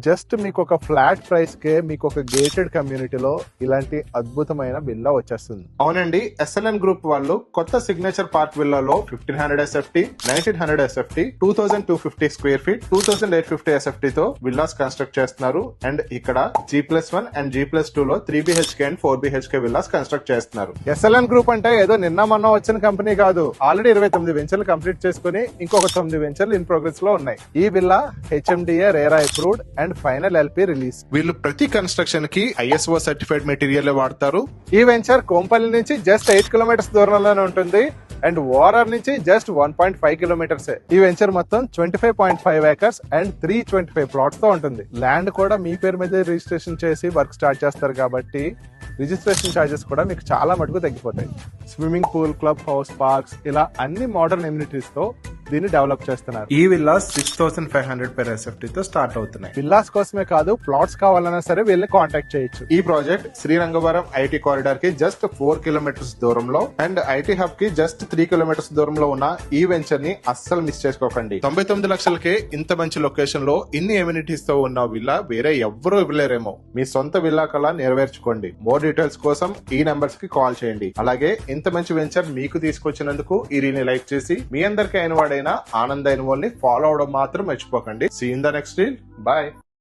Just మీకు ఒక flat price కే మీకు ఒక గేటెడ్ కమ్యూనిటీలో ఇలాంటి అద్భుతమైన విల్లా వచ్చేస్తుంది. అవునండి, ఎస్ఎల్ఎన్ గ్రూప్ వాళ్ళు కొత్త సిగ్నేచర్ పార్క్ విల్లాలో 1500 SFT, 1900 SFT, 2250 square feet, 2850 SFT తో విల్లాస్ కన్స్ట్రక్ట్ చేస్తున్నారు. అండ్ ఇక్కడ G+1 అండ్ G+2 లో 3 BHK and 4 BHK villas construct చేస్తున్నారు. ఎస్ఎల్ఎన్ గ్రూప్ అంటే ఏదో నిన్న మొన్న వచ్చిన కంపెనీ కాదు. ఆల్రెడీ 29 వెంచర్లు కంప్లీట్ చేసుకుని ఇంకొక 9 వెంచర్లు ఇన్ ప్రోగ్రెస్ లో ఉన్నాయి. ఈ villa HMDA RERA approved and final LP release. వీళ్ళు ప్రతి కన్స్ట్రక్షన్ కి ISO సర్టిఫైడ్ మెటీరియల్ వాడతారు. ఈ వెంచర్ కోంపల్లి నుంచి జస్ట్ 8 కిలోమీటర్స్ దూరంలోనే ఉంటుంది అండ్ ఓఆర్ఆర్ నుంచి జస్ట్ 1.5 కిలోమీటర్స్. ఈ వెంచర్ మొత్తం 25.5 ఏకర్స్ అండ్ 325 ప్లాట్స్ తో ఉంటుంది. ల్యాండ్ కూడా మీ పేరు మీద రిజిస్ట్రేషన్ చేసి వర్క్ స్టార్ట్ చేస్తారు కాబట్టి రిజిస్ట్రేషన్ ఛార్జెస్ కూడా మీకు చాలా మటుకు తగ్గిపోతాయి. Swimming pool, club house, parks ఇలా అన్ని మోడర్న్ ఎమ్యూనిటీస్ తో దీన్ని డెవలప్ చేస్తున్నారు. ఈ విల్లాస్ 6500 per SFT తో స్టార్ట్ అవుతున్నాయి. విల్లాస్ కోసమే కాదు, ప్లాట్స్ కావాలన్నా సరే వీళ్ళని కాంటాక్ట్ చేయొచ్చు. ఈ ప్రాజెక్ట్ శ్రీరంగవరం ఐటీ కారిడార్ కి జస్ట్ 4 కిలోమీటర్స్ దూరంలో అండ్ ఐటీ హబ్ కి జస్ట్ 3 కిలోమీటర్స్ దూరంలో ఉన్న ఈ వెంచర్ ని అస్సలు మిస్ చేసుకోకండి. 99 లక్షలకే ఇంత మంచి లొకేషన్ లో ఇన్ని ఎమ్యూనిటీస్ తో ఉన్న విల్లా వేరే ఎవ్వరూ ఇవ్వలేరేమో. మీ సొంత విల్లా కళ నెరవేర్చుకోండి. మోర్ డీటెయిల్స్ కోసం ఈ నంబర్స్ కి కాల్ చేయండి. అలాగే ఇంత మంచి వెంచర్ మీకు తీసుకొచ్చినందుకు ఈ రీల్ని లైక్ చేసి మీ అందరికీ అయిన వాడైనా ఆనంద్ అయిన వాళ్ళని ఫాలో అవడం మాత్రం మర్చిపోకండి. See in the next reel. Bye.